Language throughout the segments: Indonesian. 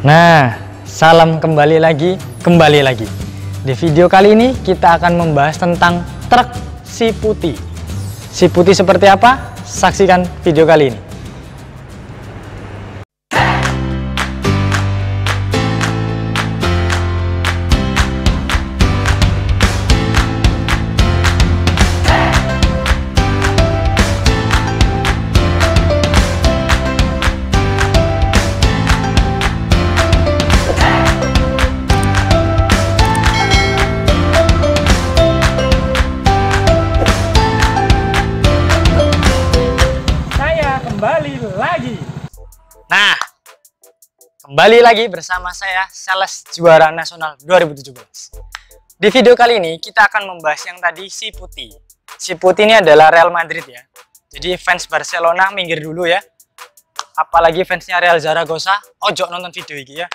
Nah, salam kembali lagi. Di video kali ini kita akan membahas tentang truk si putih. Si putih seperti apa? Saksikan video kali ini. Nah, kembali lagi bersama saya, Sales Juara Nasional 2017. Di video kali ini kita akan membahas yang tadi si putih. Si putih ini adalah Real Madrid ya. Jadi fans Barcelona minggir dulu ya. Apalagi fansnya Real Zaragoza, ojo nonton video ini ya.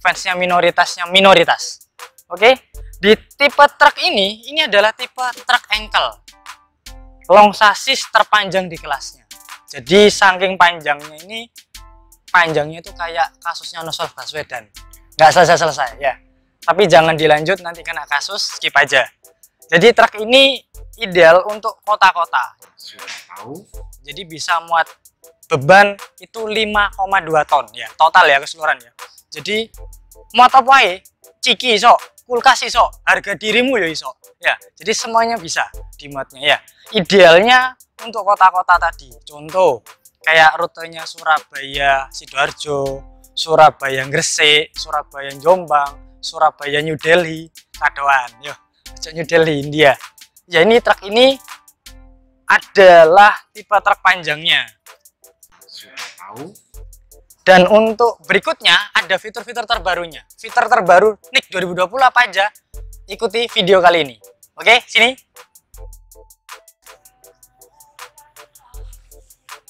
Fansnya minoritas. Oke, di tipe truk ini adalah tipe truk ankle. Long chassis terpanjang di kelasnya. Jadi saking panjangnya ini, panjangnya itu kayak kasusnya Novel Baswedan, nggak selesai ya. Tapi jangan dilanjut, nanti kena kasus, skip aja. Jadi truk ini ideal untuk kota-kota. Sudah tahu. Jadi bisa muat beban itu 5,2 ton ya, total ya keseluruhan ya. Jadi muat apa ya? Ciki iso, kulkas iso, harga dirimu ya iso. Ya, jadi semuanya bisa dimuatnya ya. Idealnya untuk kota-kota tadi. Contoh kayak rutenya Surabaya Sidoarjo, Surabaya Gresik, Surabaya Jombang, Surabaya New Delhi, kadoan yo, New Delhi India. Ya, ini truk ini adalah tipe truk panjangnya. Sudah tahu. Dan untuk berikutnya ada fitur-fitur terbarunya. Fitur terbaru NIK 2020 apa aja? Ikuti video kali ini. Oke, sini.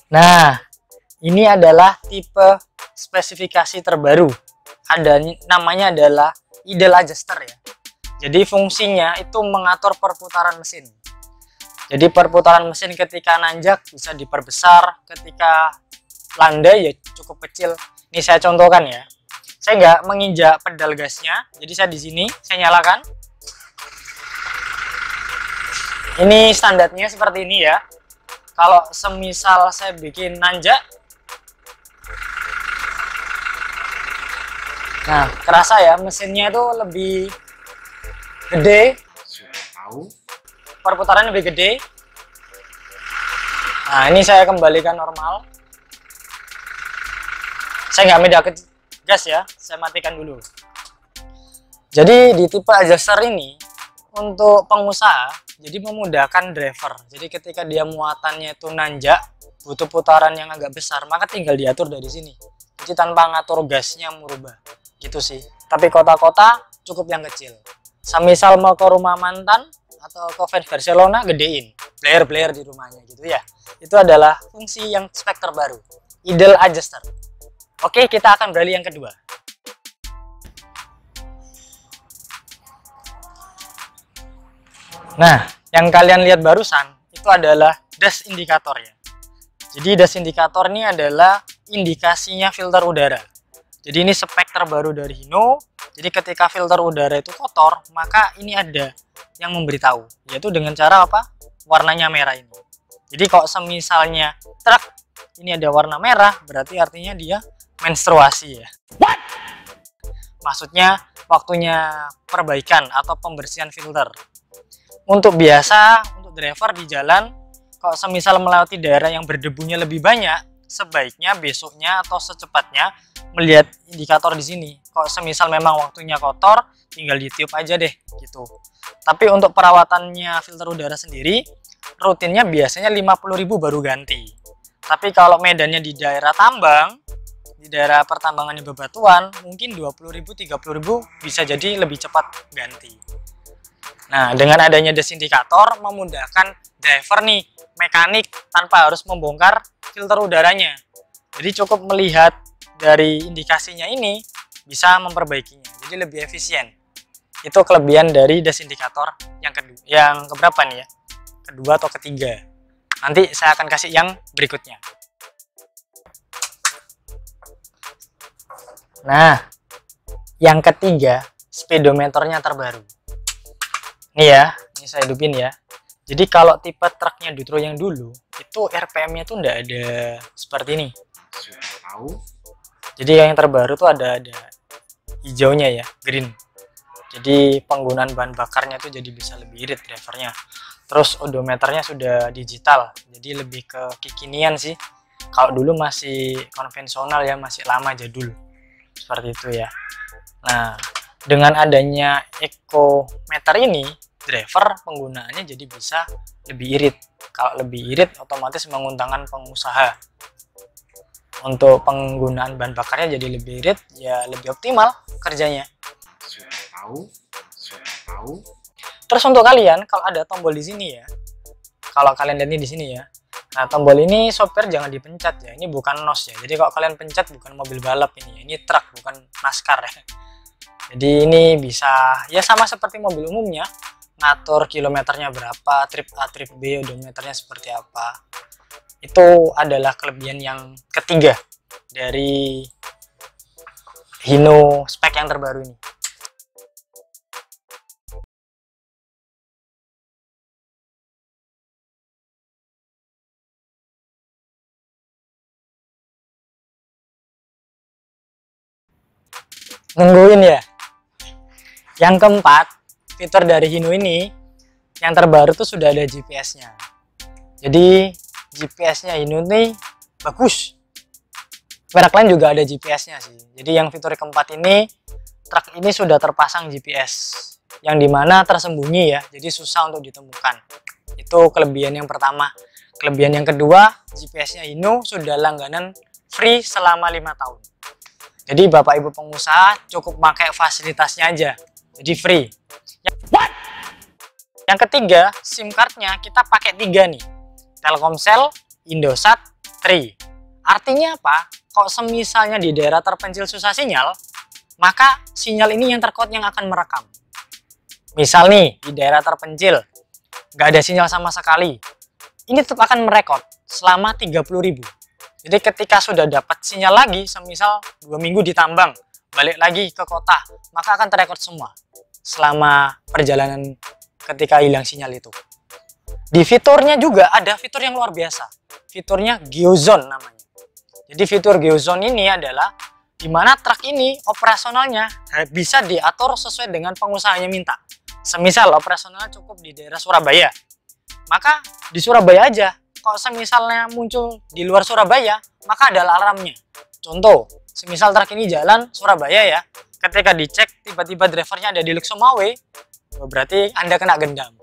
Nah, ini adalah tipe spesifikasi terbaru. Namanya adalah idle adjuster ya. Jadi fungsinya itu mengatur perputaran mesin. Jadi perputaran mesin ketika nanjak bisa diperbesar, ketika landai ya cukup kecil. Ini saya contohkan ya. Saya nggak menginjak pedal gasnya, jadi saya di sini saya nyalakan. Ini standarnya seperti ini ya. Kalau semisal saya bikin nanjak, nah kerasa ya mesinnya itu lebih gede. Sudah tahu. Perputarannya lebih gede. Nah ini saya kembalikan normal. Saya nggak medak gas ya, saya matikan dulu. Jadi di tipe adjuster ini untuk pengusaha jadi memudahkan driver. Jadi ketika dia muatannya itu nanjak, butuh putaran yang agak besar, maka tinggal diatur dari sini. Jadi tanpa ngatur gasnya merubah. Gitu sih. Tapi kota-kota cukup yang kecil. Semisal mau ke rumah mantan atau ke fans Barcelona, gedein. Player di rumahnya gitu ya. Itu adalah fungsi yang spek terbaru. Idle adjuster. Oke, kita akan beralih yang kedua. Nah, yang kalian lihat barusan itu adalah dash indikator ya. Jadi dash indikator ini adalah indikasinya filter udara. Jadi ini spek terbaru dari Hino. Jadi ketika filter udara itu kotor, maka ini ada yang memberitahu, yaitu dengan cara apa? Warnanya merah ini. Jadi kalau semisalnya truk ini ada warna merah, berarti artinya dia menstruasi ya. What? Maksudnya waktunya perbaikan atau pembersihan filter. Untuk driver di jalan, kalau semisal melewati daerah yang berdebunya lebih banyak, sebaiknya besoknya atau secepatnya melihat indikator di sini. Kalau semisal memang waktunya kotor, tinggal ditiup aja deh gitu. Tapi untuk perawatannya filter udara sendiri, rutinnya biasanya 50.000 baru ganti. Tapi kalau medannya di daerah tambang, di daerah pertambangannya bebatuan, mungkin 20.000, 30.000 bisa jadi lebih cepat ganti. Nah, dengan adanya dash indikator memudahkan driver nih, mekanik tanpa harus membongkar filter udaranya. Jadi cukup melihat dari indikasinya ini bisa memperbaikinya. Jadi lebih efisien. Itu kelebihan dari dash indikator yang kedua. Yang keberapa nih ya? Kedua atau ketiga. Nanti saya akan kasih yang berikutnya. Nah, Yang ketiga, speedometernya terbaru. Nih ya, ini saya hidupin ya. Jadi kalau tipe truknya Dutro yang dulu, itu RPM-nya tuh nggak ada seperti ini. Sudah tahu. Jadi yang terbaru tuh ada hijaunya ya, green. Jadi penggunaan bahan bakarnya tuh jadi bisa lebih irit drivernya. Terus odometernya sudah digital, jadi lebih ke kekinian sih. Kalau dulu masih konvensional ya, masih lama jadul. Seperti itu ya. Nah, dengan adanya ekometer ini, driver penggunaannya jadi bisa lebih irit. Kalau lebih irit otomatis menguntungkan pengusaha. Untuk penggunaan bahan bakarnya jadi lebih irit, ya lebih optimal kerjanya. Sudah tahu. Sudah tahu. Terus untuk kalian, kalau ada tombol di sini ya, kalau kalian lihat ini di sini ya, nah tombol ini sopir jangan dipencet ya, ini bukan nos ya. Jadi kalau kalian pencet bukan mobil balap ini truk bukan NASCAR ya. Jadi ini bisa ya sama seperti mobil umumnya, ngatur kilometernya berapa, trip A, trip B, odometernya seperti apa. Itu adalah kelebihan yang ketiga dari Hino spek yang terbaru ini. Nungguin ya. Yang keempat, fitur dari Hino ini yang terbaru tuh sudah ada GPS-nya. Jadi GPS-nya Hino ini bagus. Merek lain juga ada GPS-nya sih. Jadi yang fitur keempat ini, truk ini sudah terpasang GPS yang dimana tersembunyi ya, jadi susah untuk ditemukan. Itu kelebihan yang pertama. Kelebihan yang kedua, GPS-nya Hino sudah langganan free selama 5 tahun. Jadi Bapak Ibu pengusaha cukup pakai fasilitasnya aja, jadi free. Yang ketiga, SIM cardnya kita pakai 3 nih, Telkomsel, Indosat, Tri. Artinya apa? Kok semisalnya di daerah terpencil susah sinyal, maka sinyal ini yang terkuat yang akan merekam. Misal nih, di daerah terpencil, nggak ada sinyal sama sekali, ini tetap akan merekod selama 30.000. Jadi ketika sudah dapat sinyal lagi, semisal 2 minggu ditambang, balik lagi ke kota, maka akan terekod semua selama perjalanan ketika hilang sinyal itu. Di fiturnya juga ada fitur yang luar biasa. Fiturnya Geozone namanya. Jadi fitur Geozone ini adalah di mana truk ini operasionalnya bisa diatur sesuai dengan pengusahanya minta. Semisal operasionalnya cukup di daerah Surabaya, maka di Surabaya aja. Kalau semisalnya muncul di luar Surabaya, maka ada alarmnya. Contoh, semisal truk ini jalan Surabaya ya, ketika dicek tiba-tiba drivernya ada di Luksumawe, berarti Anda kena gendam.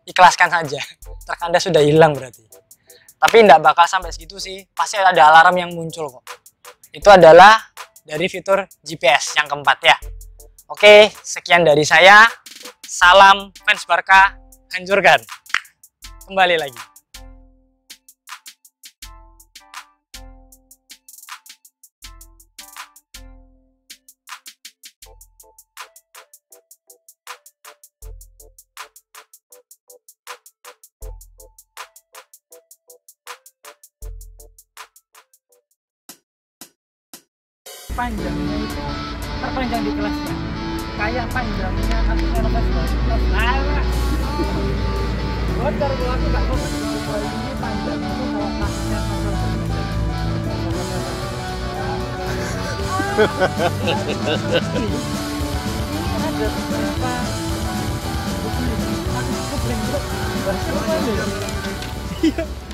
Ikhlaskan saja, truk Anda sudah hilang berarti. Tapi tidak bakal sampai segitu sih, pasti ada alarm yang muncul kok. Itu adalah dari fitur GPS yang keempat ya. Oke, sekian dari saya. Salam fans Barca, hancurkan. Kembali lagi. Panjangnya itu terpanjang di kelasnya, kayak panjangnya aku LPS kelas lah. Wajar kalau aku nggak fokus ini panjangnya itu kalau kelasnya ini ada beberapa aku belum bahas apa ya.